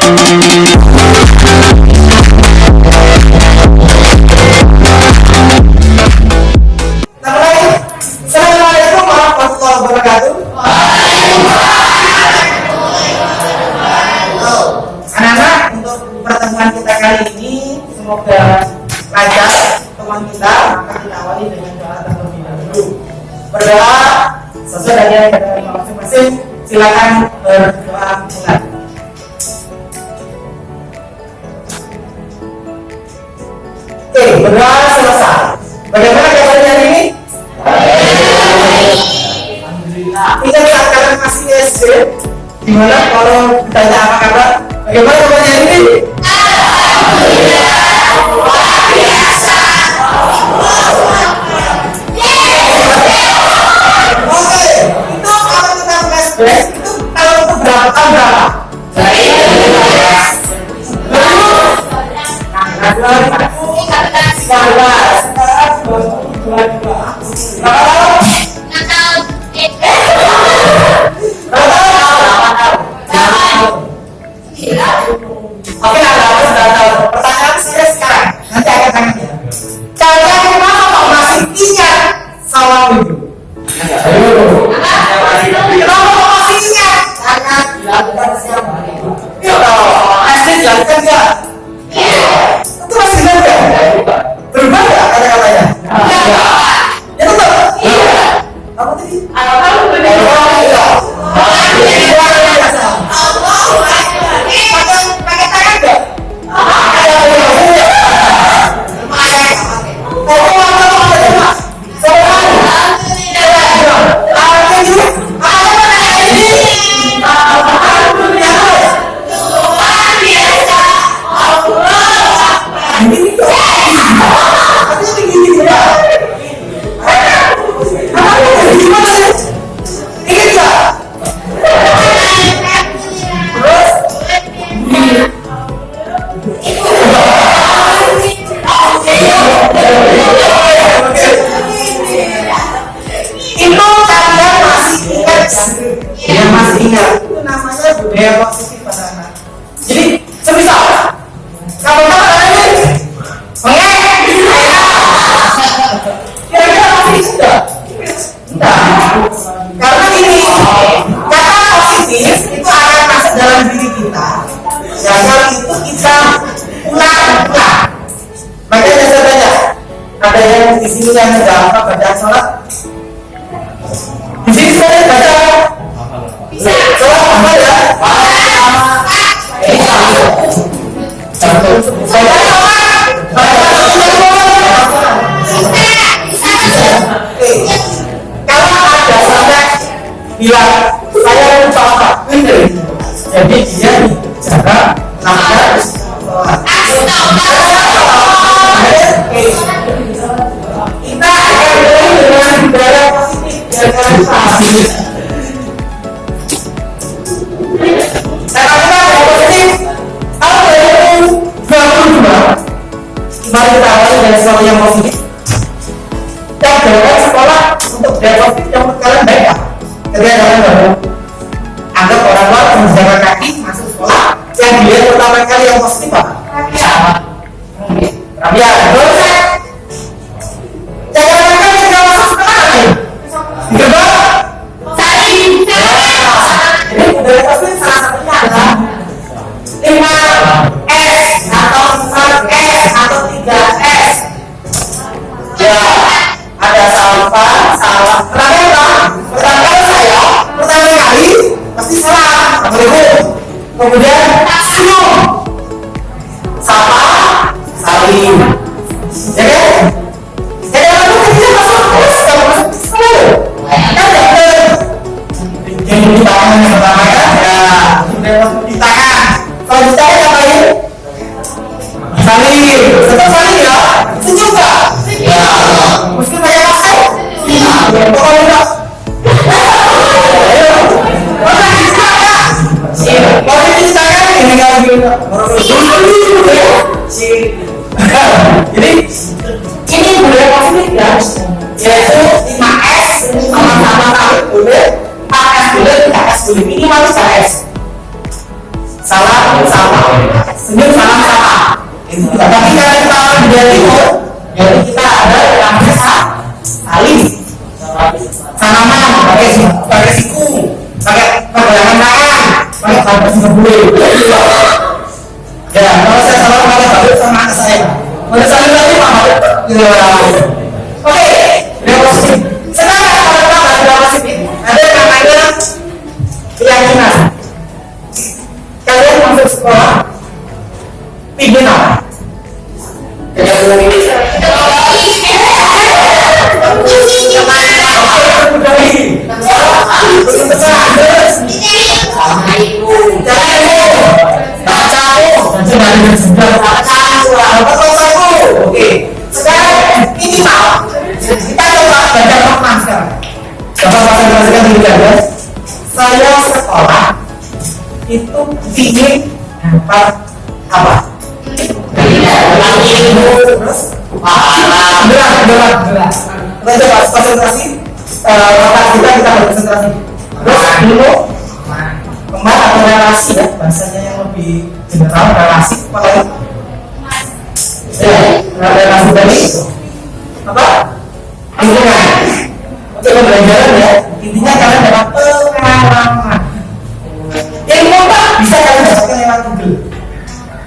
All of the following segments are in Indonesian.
Assalamualaikum warahmatullahi wabarakatuh. Anak-anak, untuk pertemuan kita kali ini semoga lancar teman kita. Maka kita awali dengan doa terlebih dahulu. Berdoa sesuai dengan keadaan masing-masing. Silakan berdoa mulai. Oke, berdoa selesai. Bagaimana kabarnya hari ini? Alhamdulillah. Kita lihat kalian masih SD. Gimana kalau ditanya apa kabar? Bagaimana kabarnya hari ini? Alhamdulillah. Luar biasa. Oke, itu kalau kita SD itu kalau untuk berapa tahun berapa? Oke, pertanyaan saya sekarang, nanti akan tanya ya. Kalian kenapa masih ingat sawah itu? Kenapa masih ingat? Karena dilakukan setiap hari. SD dilakukan nggak? Itu masih ingat nggak? Berubah nggak kata-katanya? Ya betul. Kamu tadi? Pakai tangan nggak? Yang masih ingat itu namanya budaya positif pada anak. Jadi semisal kamu ini kira-kira masih sudah enggak, karena ini kata positif itu akan masuk dalam diri kita dan hal itu kita ulang-ulang. Makanya saya tanya, ada yang di sini yang sudah apa bacaan sholat? Di sini saya baca bisa. Sholat apa ya? Kalau ada sampai bilang saya lupa apa, jadi dia bicara nafas. Kita akan mulai dengan budaya positif dan paham. Saya katakan budaya positif. Kalau budaya 22, mari kita awali dari sesuatu yang positif. Dan belajar sekolah untuk budaya positif yang menurut kalian baik apa? Ketika kalian baru anggap orang luar menjaga kaki masuk sekolah, yang dilihat pertama kali yang positif apa? Rabia, dosa. Jangan ketika masuk sekolah lagi. Gerbang. Saling. Jadi budaya positif salah satunya adalah 5S atau 4S atau 3S. Ya, ada sampah, salah. Pertama kali pasti salah. Kemudian salam, sapa, salim. Ya kan? Jadi kalau kita masuk terus, kalau masuk sekolah, kan dapat yang di tangan yang pertama kan? Ya, di tangan. Kalau di tangan ngapain? Salim. Tetap salim ya? Setuju nggak? Ya. Mesti pakai masker? Ya. Pokoknya enggak. Kalau diceritakan ini kalau jadi ini budaya positif ya, yaitu 5S sama-sama saling boleh, 4S boleh, 3S boleh, minimal 3S. salam sapa, senyum salam sapa. Itu juga. Tapi kalau kita orang di Jawa Timur, jadi kita ada yang namanya salim, salaman, pakai siku, pakai pegangan tangan, pakai kabar sebule. Ya, kalau saya salam pakai balik sama anak saya. Boleh saling lagi Pak Malik? Oke, positif. Sekarang kalau kita bahas positif, ada yang namanya keyakinan. Kalian masuk sekolah, pingin apa? Oke, sekarang minimal kita coba belajar makna sekarang. Coba jelaskan dulu ya. Saya sekolah itu ingin dapat apa? Terus berat. Kita coba konsentrasi. Otak kita konsentrasi. Terus dulu kemar atau relasi ya, bahasanya yang lebih general relasi apa? Relasi tadi apa? Lingkungan. Oke, pembelajaran ya. Intinya kalian dapat pengalaman. Ilmu Pak bisa kalian dapatkan lewat Google.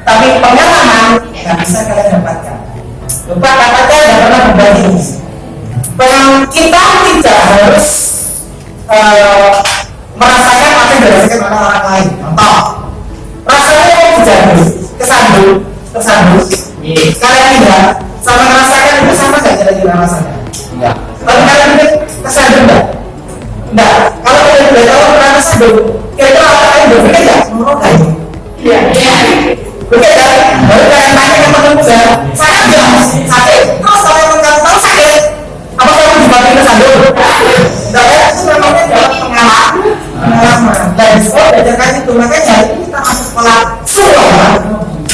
Tapi pengalaman nggak bisa kalian dapatkan. Lupa katakan tidak pernah berbagi. Kita tidak harus merasakan apa yang dirasakan oleh orang lain. Contoh, rasanya kesandung. Kalian tidak sama merasakan itu sama nggak kira-kira rasanya? Enggak. Kalau kalian kesandung enggak. Kalau kalian pernah kesandung, kira-kira apa kalian berpikir nggak? Enggak. Iya. Oke kan? Baru kalian tanya ke teman saya, sakit nggak? Sakit. Terus kalau yang nggak tahu sakit, apa kamu dibagi kesandung? Enggak ya? Itu namanya dalam pengalaman. Dan sekolah belajarkan itu, makanya hari ini kita masuk sekolah sekolah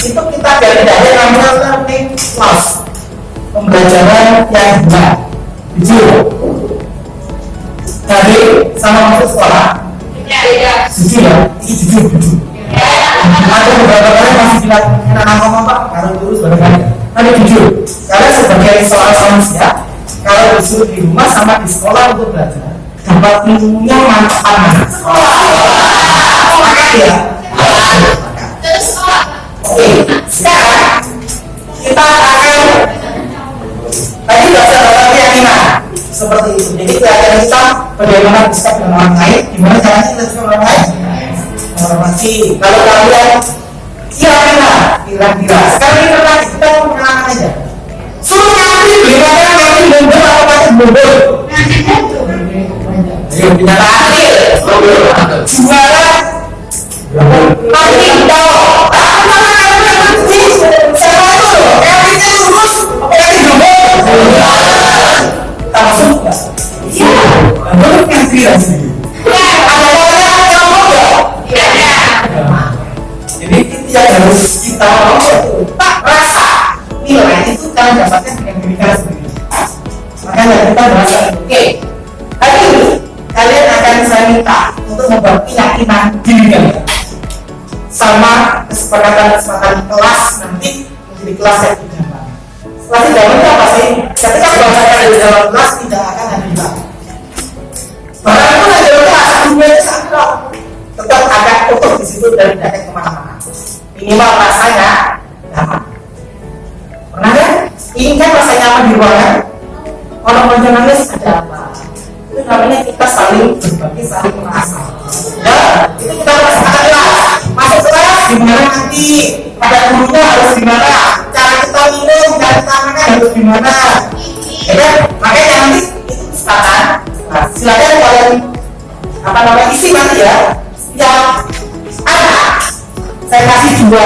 itu kita dari namanya learning loss, pembelajaran yang benar, jujur. Jadi sama masuk sekolah, jujur ya, ini jujur. Ada beberapa kali masih bilang enak ngomong Pak, kalau lurus barangkali. Tapi jujur, kalian sebagai seorang manusia, kalau disuruh di rumah sama di sekolah untuk belajar, dapat ilmunya manfaat. Maka ya. Oke, sekarang kita akan tadi bahasa dalam keyakinan seperti itu. Jadi keyakinan kita bagaimana bisa dengan orang lain, gimana caranya kita bisa dengan orang lain. Informasi. Kalau kalian kira-kira. Sekarang ini kita mau pengalaman aja. Semua nanti bagaimana nanti mundur atau nanti mundur. Ayo kita tampil. Juara. Nanti tahu. Siapa itu? Elisa lurus. Elisa mundur. Masuk nggak? Iya. Baru kira sih. Jadi itu yang harus kita tak rasa nilai itu kalian dapatkan dengan diri kalian sendiri. Makanya kita merasa oke. Hari ini kalian akan saya minta untuk membuat keyakinan diri kalian sama kesepakatan kelas nanti menjadi kelas yang idaman. Kelas idaman itu apa sih? Ketika bahasa di dalam kelas tidak akan ada di dalam. Bahkan itu ada kelas dunia itu sangat tetap ada utuh di situ dan tidak akan kemana-mana. Minimal rasanya nyaman. Pernah kan? Ingin kan rasa nyaman di ruangan? Orang mau nangis ada apa? Itu namanya kita saling berbagi, saling merasa. Ya, itu kita merasakan kelas. Masuk kelas gimana nanti? Pada gurunya harus gimana? Cara kita minum, cara kita makan harus gimana? Ya kan? Makanya nanti itu kesempatan. Nah, silakan kalian isi nanti ya. Yang anak saya kasih 2.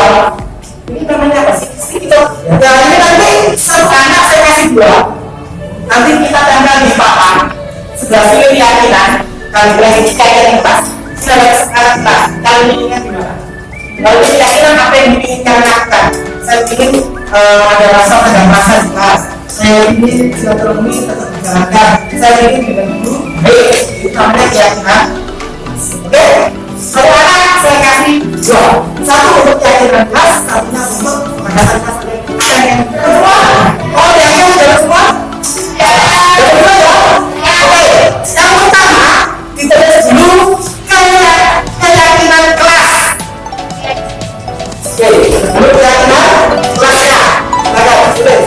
Ini namanya apa sih? Itu. Ya ini nanti anak saya kasih 2. Nanti kita tempel di papan sebelah sini keyakinan. Kali ini keyakinan kelas. Sebelah sekarang kelas. Kali ini gimana? Lalu keyakinan apa yang ingin kalian lakukan? Saya ingin ada rasa di kelas. Saya ingin silaturahmi tetap dijalankan. Saya ingin dengan guru baik. Itu namanya keyakinan. Oke. Kalau anak saya kasih dua. Satu untuk keyakinan kelas, satunya untuk mengadakan kelas. Yang kedua, oh yang jalan semua? Yang kedua ya? Oke, yang pertama kita lihat dulu keyakinan kelas. Oke, dulu keyakinan kelasnya. Baik, sudah.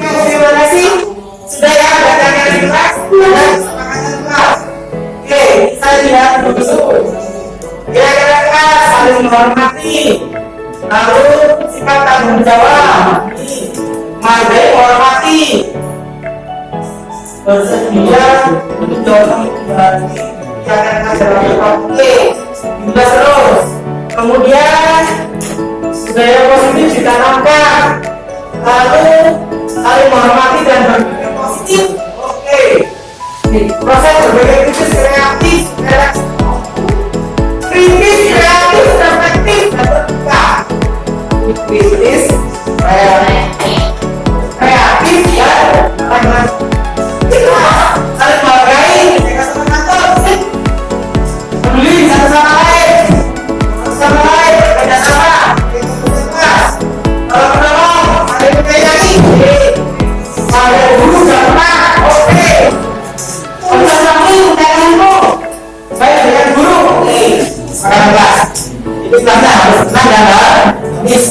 Keyakinan kelas dulu, keyakinan dulu, keyakinan kelas semuanya. Menghormati, lalu sifat tanggung jawab, menghargai, menghormati, bersedia mendorong kembali kegiatan ajaran. Oke, juga terus. Kemudian budaya positif ditanamkan, lalu saling menghormati dan berpikir positif. Oke, proses berpikir kritis, kreatif, kreatif, reflektif, dan terbuka. Kritis, kreatif, dan saling menghargai, peduli satu sama lain, bekerja sama, kalau menolong, saling menyayangi, saling guru dan teman. Oke, bersama undanganmu, baik dengan guru. Oke, sekarang kelas. Itu kelasnya harus tenang dan harmonis.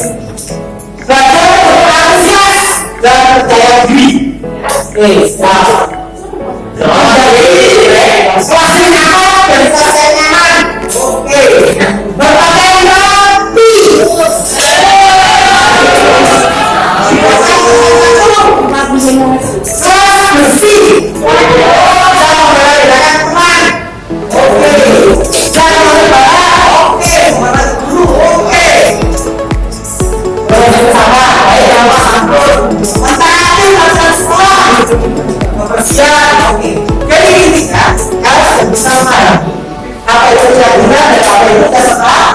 Belajar untuk antusias dan percaya diri. Oke, siap. Kelasnya nyaman dan kelasnya nyaman. Oke, berpakaian rapi. Kelas bersih. Jangan membedakan teman. Oke, jangan membedakan. Oke, semangat guru. Oke, bersama baik dalam santun, mentaati masa sekolah, kebersihan. Oke, jadi intinya kalian harus bersama. Apa itu tidak guna dan apa itu tidak salah.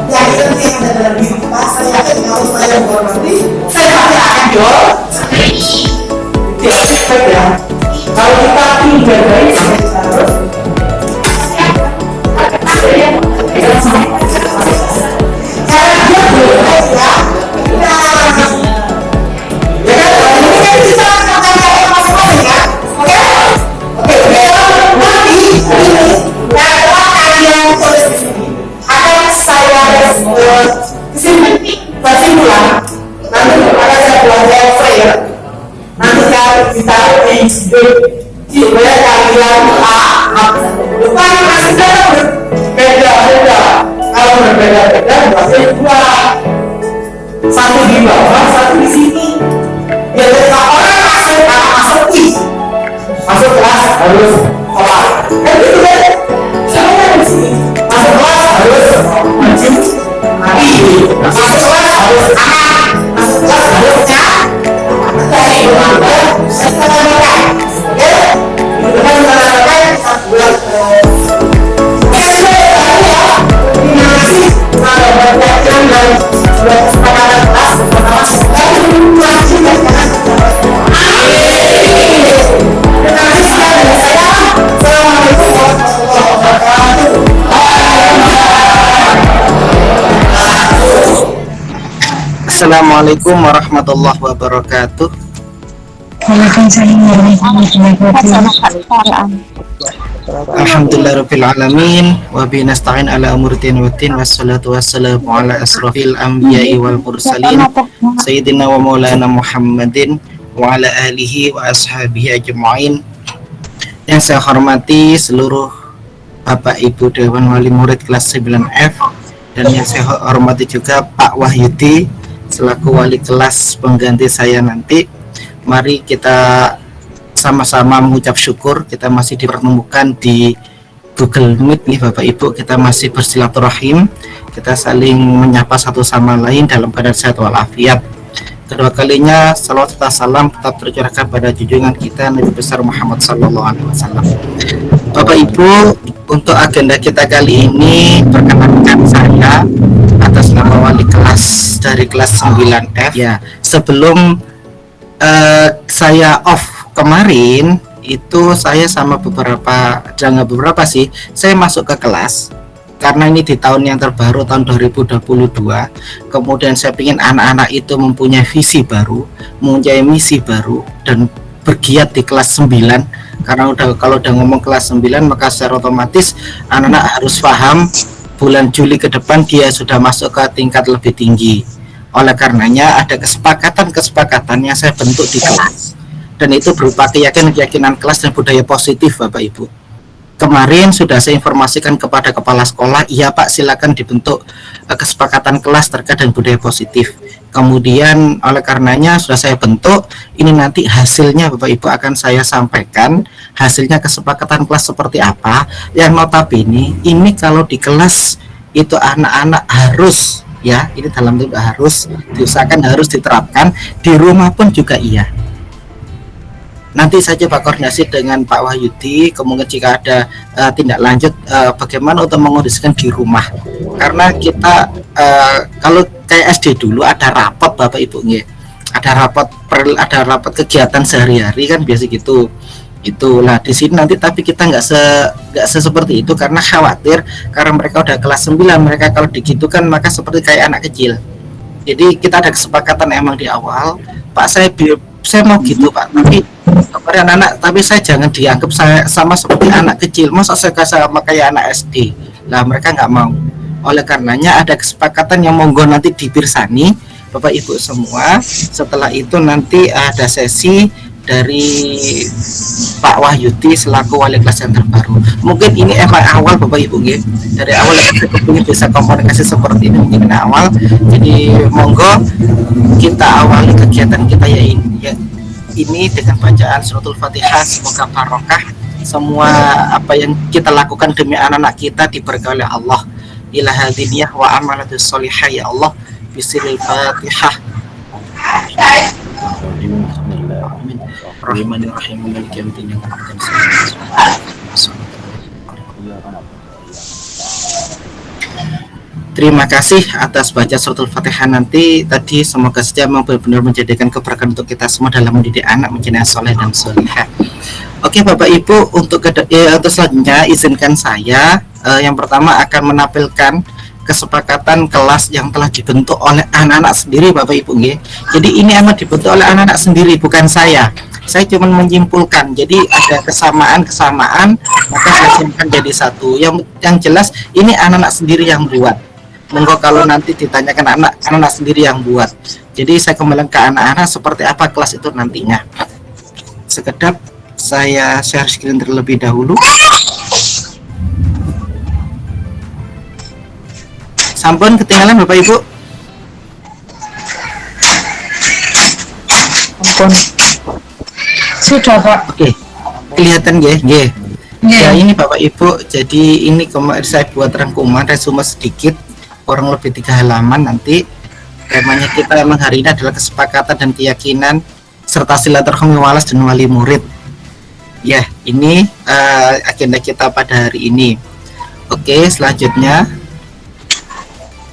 Yang penting ada dalam diri kita. Saya yakin kalau saya menghormati, saya pasti akan jual. Ya, kalau kita ingin baik, kita harus cara dia boleh ya. Ya kan, ya. Nanti kalau ditaruh di supaya kalian bukan masih beda-beda. Kalau berbeda-beda berarti dua, satu di bawah, satu di sini. Ya ketika orang masuk masuk kelas harus sholat. Kan gitu kan? Saya di sini masuk kelas harus wajib mati. Masuk kelas harus aman. Masuk kelas harus sehat. Dari Assalamualaikum warahmatullahi wabarakatuh. Waalaikumsalam warahmatullahi wabarakatuh. Alhamdulillahirabbil alamin wa bihi nasta'in ala umuri din waddin wassalatu wassalamu ala asrofil anbiya'i wal mursalin sayyidina wa maulana Muhammadin wa ala alihi wa ashabihi ajma'in. Yang saya hormati seluruh Bapak Ibu Dewan Wali Murid kelas 9F, dan yang saya hormati juga Pak Wahyudi selaku wali kelas pengganti saya nanti. Mari kita sama-sama mengucap syukur kita masih dipertemukan di Google Meet nih Bapak Ibu. Kita masih bersilaturahim, kita saling menyapa satu sama lain dalam keadaan sehat walafiat. Kedua kalinya salawat serta salam tetap tercurahkan pada junjungan kita Nabi besar Muhammad SAW. Bapak Ibu, untuk agenda kita kali ini, perkenalkan saya atas nama wali kelas dari kelas 9F. Ya, sebelum saya off kemarin itu saya sama jangan beberapa sih, saya masuk ke kelas karena ini di tahun yang terbaru tahun 2022. Kemudian saya ingin anak-anak itu mempunyai visi baru, mempunyai misi baru, dan bergiat di kelas 9. Karena kalau udah ngomong kelas 9 maka secara otomatis anak-anak harus paham bulan Juli ke depan dia sudah masuk ke tingkat lebih tinggi. Oleh karenanya ada kesepakatan yang saya bentuk di kelas, dan itu berupa keyakinan kelas dan budaya positif Bapak Ibu. Kemarin sudah saya informasikan kepada kepala sekolah, iya Pak silakan dibentuk kesepakatan kelas terkait dengan budaya positif. Kemudian oleh karenanya sudah saya bentuk, ini nanti hasilnya Bapak Ibu akan saya sampaikan, hasilnya kesepakatan kelas seperti apa, yang notabene ini kalau di kelas itu anak-anak harus, ya ini dalam bentuk harus diusahakan, harus diterapkan, di rumah pun juga iya. Nanti saya coba koordinasi dengan Pak Wahyudi, kemudian jika ada tindak lanjut bagaimana untuk mengondisikan di rumah. Karena kita kalau kayak SD dulu ada rapat Bapak Ibu nggih. Ada rapat kegiatan sehari-hari kan biasa gitu. Itulah di sini nanti, tapi kita nggak seperti itu karena khawatir karena mereka udah kelas 9, mereka kalau digitukan maka seperti kayak anak kecil. Jadi kita ada kesepakatan emang di awal, Pak saya mau gitu Pak, tapi anak-anak, tapi saya jangan dianggap saya sama seperti anak kecil, masa saya sama kayak anak SD. Lah mereka nggak mau. Oleh karenanya ada kesepakatan yang monggo nanti dipirsani Bapak Ibu semua. Setelah itu nanti ada sesi dari Pak Wahyudi selaku wali kelas yang terbaru. Mungkin ini emang awal Bapak Ibu nggih. Dari awal kita ingin bisa komunikasi seperti ini mungkin awal. Jadi monggo kita awali kegiatan kita ya ini dengan bacaan suratul Fatihah. Semoga barokah semua apa yang kita lakukan demi anak-anak kita diberkahi oleh Allah. Ilaha diniyah wa amalatus solihah ya Allah. Bismillahirrahmanirrahim. Fatihah. Bismillahirrahmanirrahim. Maliki yaumiddin. Terima kasih atas baca suratul Fatihah nanti tadi. Semoga saja benar-benar menjadikan keberkahan untuk kita semua dalam mendidik anak menjadi soleh dan solehah. Oke Bapak Ibu, untuk selanjutnya izinkan saya yang pertama akan menampilkan kesepakatan kelas yang telah dibentuk oleh anak-anak sendiri Bapak Ibu nggih. Jadi ini amat dibentuk oleh anak-anak sendiri, bukan saya cuma menyimpulkan. Jadi ada kesamaan maka saya simpulkan jadi satu. Yang jelas ini anak-anak sendiri yang buat. Monggo kalau nanti ditanyakan anak-anak sendiri yang buat. Jadi saya kembali ke anak-anak seperti apa kelas itu nantinya. Sekedap saya share screen terlebih dahulu. Sampun ketinggalan Bapak Ibu? Ampun. Sudah Pak. Oke, kelihatan ya? Ya. Ya Ya. ini Bapak Ibu, jadi ini kemarin saya buat rangkuman resume sedikit, kurang lebih 3 halaman nanti. Temanya kita memang hari ini adalah kesepakatan dan keyakinan serta silaturahmi walas dan wali murid. Ya, ini agenda kita pada hari ini. Oke, selanjutnya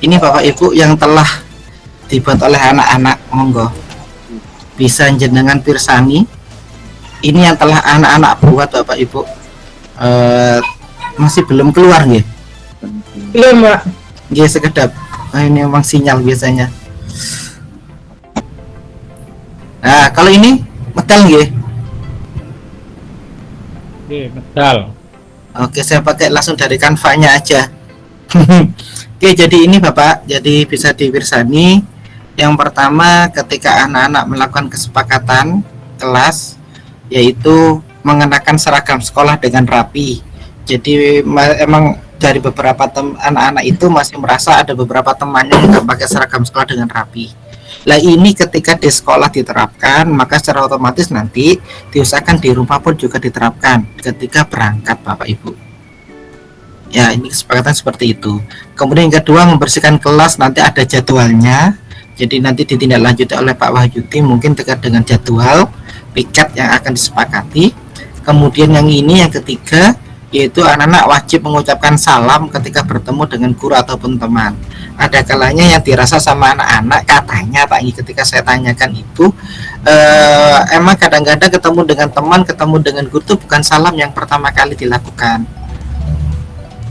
ini Bapak Ibu yang telah dibuat oleh anak-anak, monggo bisa jenengan pirsani. Ini yang telah anak-anak buat Bapak Ibu. Masih belum keluar nggih? Belum Pak. Nggih sekedap. Ini memang sinyal biasanya. Nah, kalau ini medal nggih. Oke, medal. Oke, saya pakai langsung dari kanvanya aja. Oke, jadi ini Bapak, jadi bisa dipirsani. Yang pertama ketika anak-anak melakukan kesepakatan kelas, yaitu mengenakan seragam sekolah dengan rapi. Jadi emang dari beberapa anak-anak itu masih merasa ada beberapa temannya yang nggak pakai seragam sekolah dengan rapi. Lah ini ketika di sekolah diterapkan, maka secara otomatis nanti diusahakan di rumah pun juga diterapkan ketika berangkat Bapak Ibu. Ya, ini kesepakatan seperti itu. Kemudian yang kedua, membersihkan kelas nanti ada jadwalnya. Jadi nanti ditindaklanjuti oleh Pak Wahyudi mungkin terkait dengan jadwal piket yang akan disepakati. Kemudian yang ini yang ketiga, yaitu anak-anak wajib mengucapkan salam ketika bertemu dengan guru ataupun teman. Ada kalanya yang dirasa sama anak-anak, katanya Pak, ketika saya tanyakan itu emang kadang-kadang ketemu dengan teman, ketemu dengan guru itu bukan salam yang pertama kali dilakukan.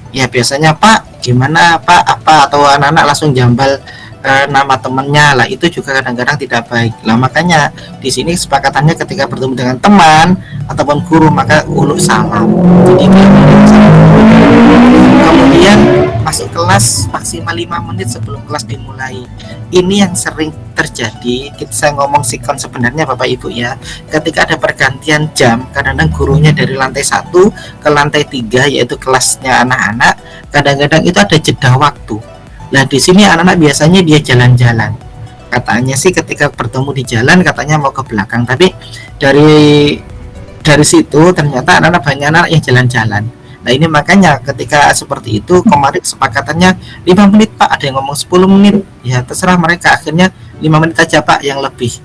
Ya biasanya Pak gimana Pak apa, atau anak-anak langsung jambal nama temannya lah, itu juga kadang-kadang tidak baik lah. Makanya di sini kesepakatannya ketika bertemu dengan teman ataupun guru maka uluk salam. Jadi kemudian masuk kelas maksimal 5 menit sebelum kelas dimulai. Ini yang sering terjadi. Saya ngomong sikon sebenarnya Bapak Ibu ya, ketika ada pergantian jam, kadang-kadang gurunya dari lantai 1 ke lantai 3 yaitu kelasnya anak-anak, kadang-kadang itu ada jeda waktu. Nah di sini anak-anak biasanya dia jalan-jalan. Katanya sih ketika bertemu di jalan katanya mau ke belakang, tapi dari situ ternyata anak-anak banyak anak yang jalan-jalan. Nah ini makanya ketika seperti itu kemarin kesepakatannya 5 menit Pak, ada yang ngomong 10 menit. Ya terserah mereka, akhirnya 5 menit aja Pak yang lebih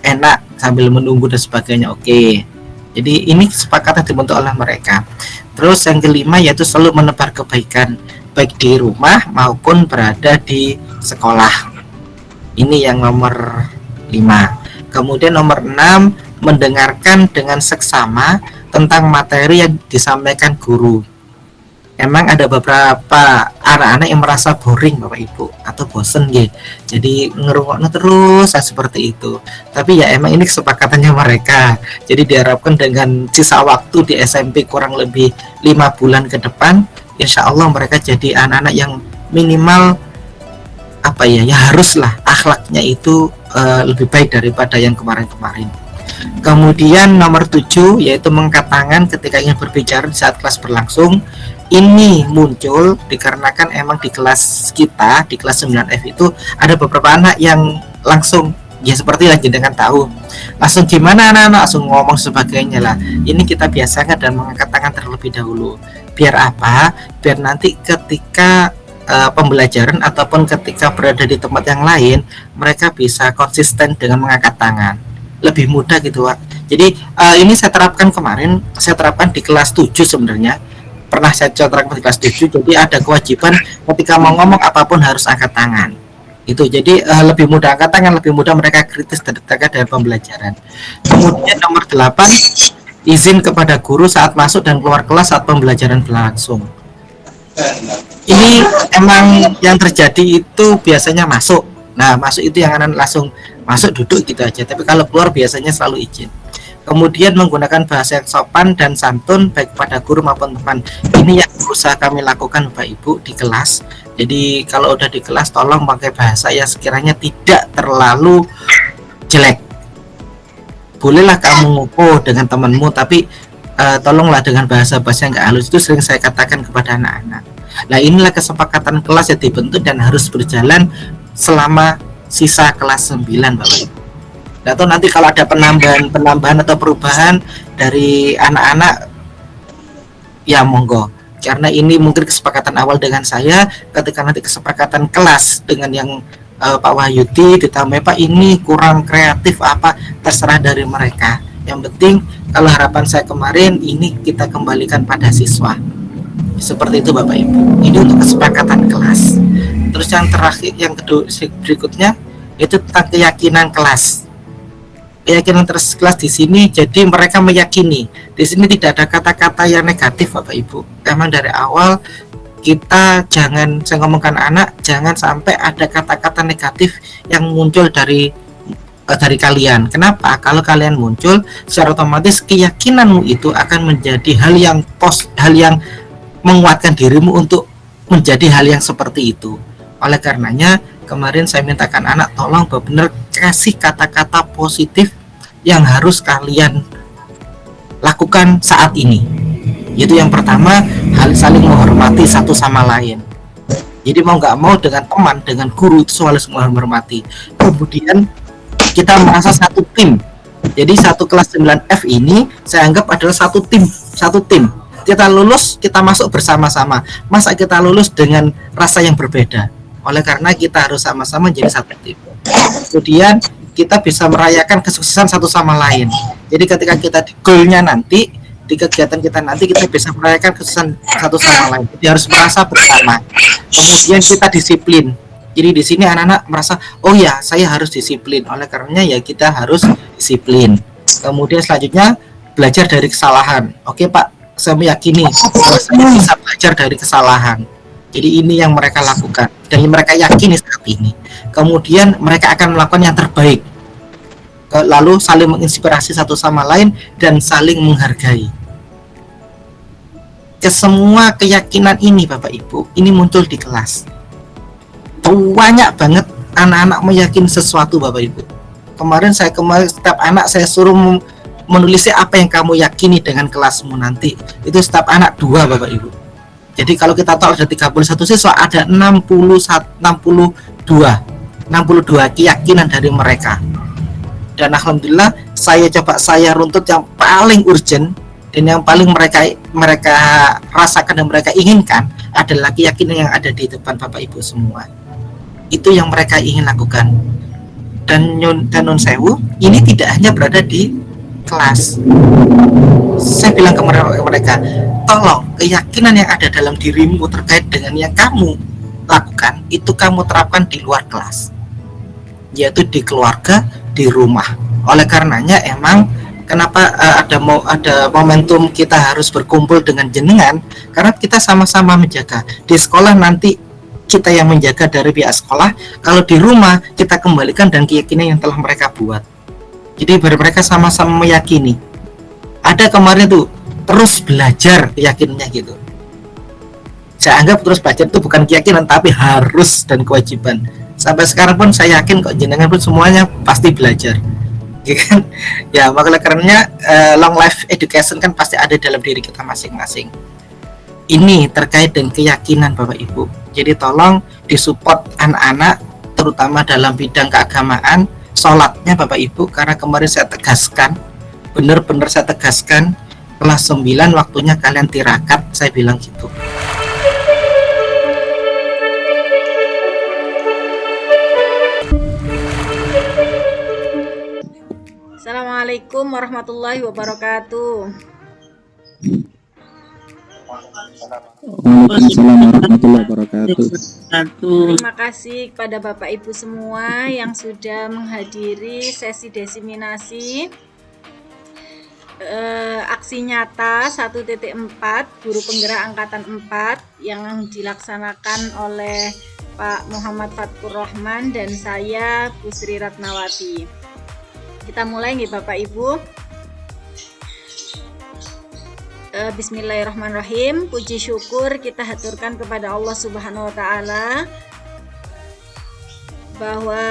enak sambil menunggu dan sebagainya. Oke. Jadi ini kesepakatan dibentuk oleh mereka. Terus yang kelima yaitu selalu menebar kebaikan baik di rumah maupun berada di sekolah. Ini yang nomor 5. Kemudian nomor 6, mendengarkan dengan seksama tentang materi yang disampaikan guru. Emang ada beberapa anak-anak yang merasa boring Bapak Ibu atau bosen gitu. Jadi ngerungokno terus seperti itu. Tapi ya emang ini kesepakatannya mereka. Jadi diharapkan dengan sisa waktu di SMP kurang lebih 5 bulan ke depan, insya Allah mereka jadi anak-anak yang minimal apa ya haruslah akhlaknya itu lebih baik daripada yang kemarin-kemarin. Kemudian nomor 7 yaitu mengangkat tangan ketika ingin berbicara di saat kelas berlangsung. Ini muncul dikarenakan emang di kelas kita, di kelas 9F itu ada beberapa anak yang langsung ya seperti lagi dengan tahu langsung gimana anak-anak langsung ngomong sebagainya lah. Ini kita biasakan dan mengangkat tangan terlebih dahulu. Biar apa? Biar nanti ketika pembelajaran ataupun ketika berada di tempat yang lain mereka bisa konsisten dengan mengangkat tangan, lebih mudah gitu Pak. Jadi ini saya terapkan kemarin, saya terapkan di kelas 7 sebenarnya. Pernah saya terapkan di kelas 7, jadi ada kewajiban ketika mau ngomong apapun harus angkat tangan. Itu jadi lebih mudah angkat tangan, lebih mudah mereka kritis terkait dengan pembelajaran. Kemudian nomor 8, izin kepada guru saat masuk dan keluar kelas saat pembelajaran berlangsung. Ini emang yang terjadi itu biasanya masuk. Nah, masuk itu yang anak langsung masuk duduk gitu aja. Tapi kalau keluar biasanya selalu izin. Kemudian menggunakan bahasa yang sopan dan santun baik pada guru maupun teman. Ini yang berusaha kami lakukan Bapak Ibu di kelas. Jadi kalau udah di kelas tolong pakai bahasa yang sekiranya tidak terlalu jelek. Bolehlah kamu ngukuh dengan temanmu, tapi tolonglah dengan bahasa-bahasa yang nggak halus. Itu sering saya katakan kepada anak-anak. Nah, inilah kesepakatan kelas yang dibentuk dan harus berjalan selama sisa kelas 9, Bapak Ibu. Atau nanti kalau ada penambahan atau perubahan dari anak-anak, ya monggo. Karena ini mungkin kesepakatan awal dengan saya, ketika nanti kesepakatan kelas dengan yang Pak Wahyudi ditambah Pak ini kurang kreatif apa, terserah dari mereka. Yang penting kalau harapan saya kemarin ini kita kembalikan pada siswa. Seperti itu Bapak Ibu. Ini untuk kesepakatan kelas. Terus yang terakhir, yang kedua berikutnya itu tentang keyakinan kelas. Keyakinan kelas di sini, jadi mereka meyakini. Di sini tidak ada kata-kata yang negatif Bapak Ibu. Emang dari awal kita jangan, saya ngomongkan anak, jangan sampai ada kata-kata negatif yang muncul dari kalian. Kenapa? Kalau kalian muncul, secara otomatis keyakinanmu itu akan menjadi hal yang menguatkan dirimu untuk menjadi hal yang seperti itu. Oleh karenanya kemarin saya mintakan anak tolong benar-benar kasih kata-kata positif yang harus kalian lakukan saat ini. Yaitu yang pertama, hal saling menghormati satu sama lain. Jadi mau nggak mau dengan teman, dengan guru itu harus menghormati. Kemudian kita merasa satu tim. Jadi satu kelas 9F ini saya anggap adalah satu tim. Kita lulus, kita masuk bersama-sama. Masa kita lulus dengan rasa yang berbeda? Oleh karena kita harus sama-sama jadi satu tim. Kemudian kita bisa merayakan kesuksesan satu sama lain. Jadi ketika kita di goalnya nanti, di kegiatan kita nanti, kita bisa merayakan kesuksesan satu sama lain. Jadi harus merasa bersama. Kemudian kita disiplin. Jadi di sini anak-anak merasa, oh ya saya harus disiplin. Oleh karenanya ya kita harus disiplin. Kemudian selanjutnya belajar dari kesalahan. Oke Pak, saya meyakini bahwa saya bisa belajar dari kesalahan. Jadi ini yang mereka lakukan dan mereka yakini saat ini. Kemudian mereka akan melakukan yang terbaik. Lalu saling menginspirasi satu sama lain dan saling menghargai. Kesemua keyakinan ini Bapak Ibu, ini muncul di kelas. Banyak banget anak-anak meyakini sesuatu Bapak Ibu. Kemarin setiap anak saya suruh menulisnya apa yang kamu yakini dengan kelasmu nanti. Itu setiap anak 2 Bapak Ibu. Jadi kalau kita tahu ada 31 siswa, ada 62 keyakinan dari mereka. Dan alhamdulillah saya runtut yang paling urgent dan yang paling mereka rasakan dan mereka inginkan adalah keyakinan yang ada di depan Bapak Ibu semua. Itu yang mereka ingin lakukan. Dan nun sewu, ini tidak hanya berada di kelas. Saya bilang ke mereka, tolong keyakinan yang ada dalam dirimu terkait dengan yang kamu lakukan itu kamu terapkan di luar kelas, yaitu di keluarga, di rumah. Oleh karenanya emang kenapa ada momentum kita harus berkumpul dengan jenengan, karena kita sama-sama menjaga. Di sekolah nanti kita yang menjaga dari pihak sekolah, kalau di rumah kita kembalikan dan keyakinan yang telah mereka buat. Jadi mereka sama-sama meyakini. Ada kemarin tuh terus belajar keyakinannya gitu. Saya anggap terus belajar itu bukan keyakinan tapi harus dan kewajiban. Sampai sekarang pun saya yakin kok jenengan pun semuanya pasti belajar. Ya makanya karenanya long life education kan pasti ada dalam diri kita masing-masing. Ini terkait dengan keyakinan Bapak Ibu. Jadi tolong disupport anak-anak terutama dalam bidang keagamaan, sholatnya Bapak Ibu, karena kemarin saya tegaskan, benar-benar saya tegaskan, kelas 9 waktunya kalian tirakat, saya bilang gitu. Assalamualaikum warahmatullahi wabarakatuh. Waalaikumsalam warahmatullahi wabarakatuh. Terima kasih kepada Bapak Ibu semua yang sudah menghadiri sesi desiminasi aksi nyata 1.4 Guru Penggerak Angkatan 4 yang dilaksanakan oleh Pak Muhammad Fatkur Rahman dan saya Bu Sri Ratnawati. Kita mulai nih Bapak Ibu. Bismillahirrahmanirrahim. Puji syukur kita haturkan kepada Allah Subhanahu wa taala bahwa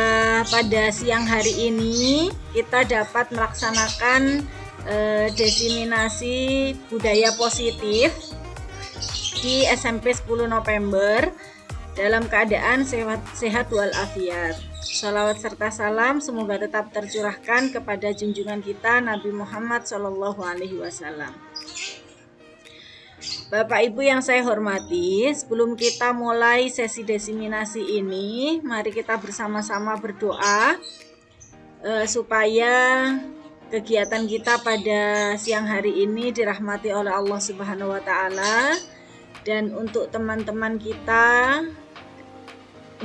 pada siang hari ini kita dapat melaksanakan diseminasi budaya positif di SMP 10 November dalam keadaan sehat walafiat. Salawat serta salam semoga tetap tercurahkan kepada junjungan kita Nabi Muhammad SAW. Bapak Ibu yang saya hormati, sebelum kita mulai sesi diseminasi ini, mari kita bersama-sama berdoa supaya kegiatan kita pada siang hari ini dirahmati oleh Allah Subhanahu wa taala. Dan untuk teman-teman kita,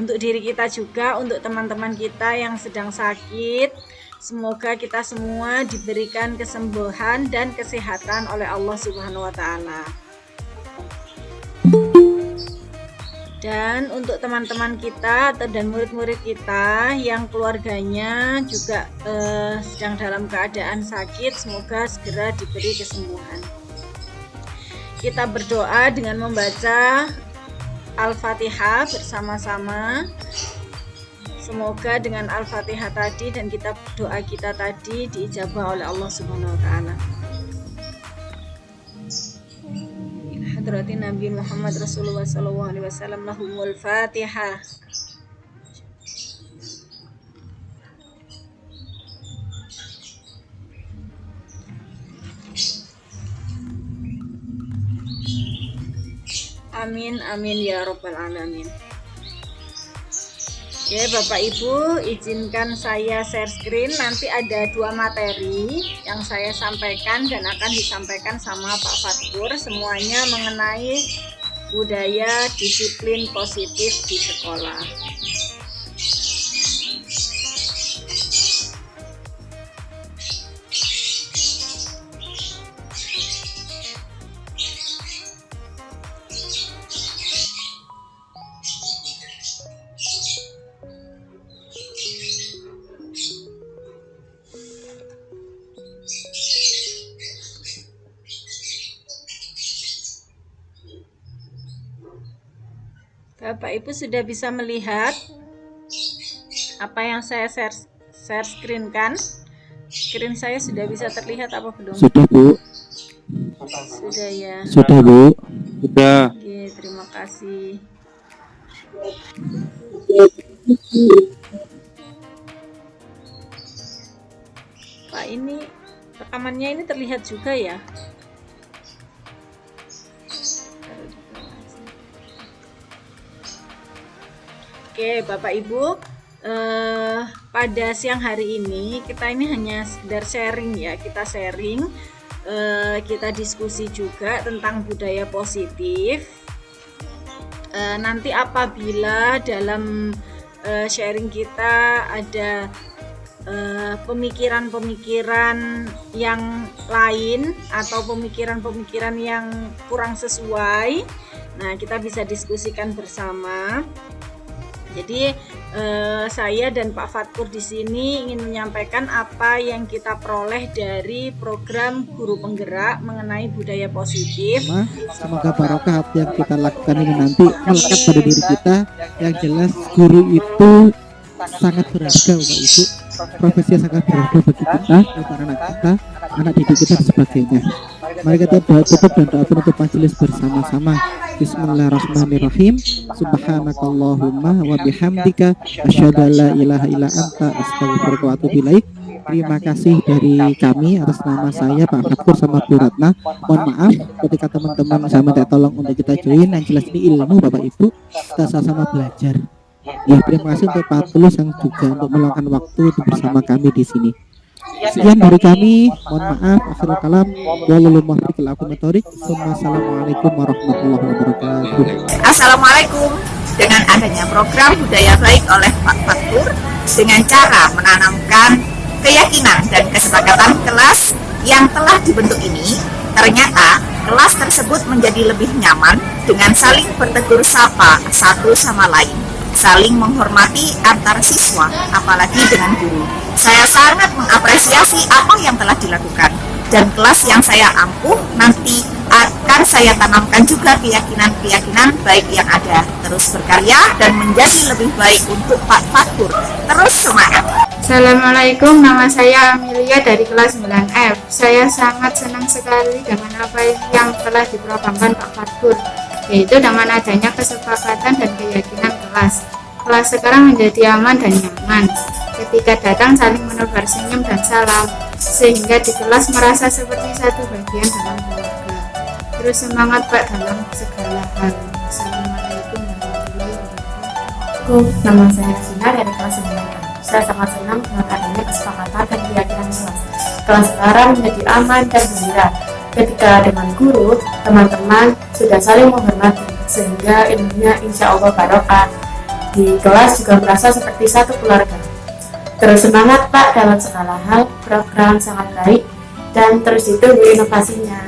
untuk diri kita juga, untuk teman-teman kita yang sedang sakit, semoga kita semua diberikan kesembuhan dan kesehatan oleh Allah Subhanahu wa taala. Dan untuk teman-teman kita dan murid-murid kita yang keluarganya juga sedang dalam keadaan sakit, semoga segera diberi kesembuhan. Kita berdoa dengan membaca Al-Fatihah bersama-sama. Semoga dengan Al-Fatihah tadi dan doa kita tadi diijabah oleh Allah Subhanahu wa taala. Hadratin Nabi Muhammad Rasulullah sallallahu alaihi wasallam, lahumul Fatihah. Amin amin ya rabbal alamin. Oke Bapak Ibu, izinkan saya share screen. Nanti ada 2 materi yang saya sampaikan dan akan disampaikan sama Pak Fatkur, semuanya mengenai budaya disiplin positif di sekolah. Bapak Ibu sudah bisa melihat apa yang saya share screen kan? Screen saya sudah bisa terlihat apa belum? Sudah Bu. Sudah ya. Sudah Bu. Sudah. Oke, terima kasih. Pak, ini rekamannya ini terlihat juga ya? Oke Bapak Ibu, pada siang hari ini kita ini hanya sekedar sharing ya, kita sharing, kita diskusi juga tentang budaya positif. Nanti apabila dalam sharing kita ada pemikiran-pemikiran yang lain atau pemikiran-pemikiran yang kurang sesuai, nah kita bisa diskusikan bersama. Jadi saya dan Pak Fatkur di sini ingin menyampaikan apa yang kita peroleh dari program Guru Penggerak mengenai budaya positif. Semoga barokah apa yang kita lakukan ini nanti melekat pada diri kita. Yang jelas guru itu sangat berharga Bapak Ibu. Profesi sangat berharga bagi kita, untuk anak kita, anak didik kita dan sebagainya. Mari kita doa tutup dan doa penutup majelis bersama-sama. Bismillahirrahmanirrahim. Subhanakallahumma wa bihamdika asyhadu an la ilaha illa anta astaghfiruka wa atubu ilaik. Terima kasih dari kami atas nama saya Pak Fatkur sama Bu Ratna. Mohon maaf ketika teman-teman saya minta tolong untuk kita join. Yang jelas ini ilmu Bapak Ibu, kita sama-sama belajar. Ya, terima kasih untuk Pak Tulus yang juga untuk meluangkan waktu untuk bersama kami di sini. Sekian dari kami, mohon maaf, akhirul kalam, wallahu muwaffiq ila aqwamit thoriq. Assalamualaikum warahmatullahi wabarakatuh. Assalamualaikum. Dengan adanya program budaya baik oleh Pak Fatkur dengan cara menanamkan keyakinan dan kesepakatan kelas yang telah dibentuk ini, ternyata kelas tersebut menjadi lebih nyaman dengan saling bertegur sapa satu sama lain, saling menghormati antar siswa, apalagi dengan guru. Saya sangat mengapresiasi apa yang telah dilakukan, dan kelas yang saya ampuh nanti akan saya tanamkan juga keyakinan-keyakinan baik yang ada. Terus berkarya dan menjadi lebih baik untuk Pak Fatur. Terus semangat. Assalamualaikum, nama saya Amelia dari kelas 9F. Saya sangat senang sekali dengan apa yang telah diprogrammkan Pak Fatur, yaitu dengan adanya kesepakatan dan keyakinan kelas. Kelas sekarang menjadi aman dan nyaman. Ketika datang saling menebar senyum dan salam, sehingga di kelas merasa seperti satu bagian dalam keluarga. Terus semangat Pak dalam segala hal. Assalamualaikum warahmatullahi wabarakatuh. Nama saya Sina dari kelas 9. Saya sangat senang dengan adanya kesepakatan dan keyakinan kelas. Kelas sekarang menjadi aman dan gembira. Ketika dengan guru, teman-teman sudah saling menghormati, sehingga ilmunya insya Allah barokah. Di kelas juga merasa seperti satu keluarga. Terus semangat Pak dalam segala hal, program sangat baik, dan terus ditunggu inovasinya.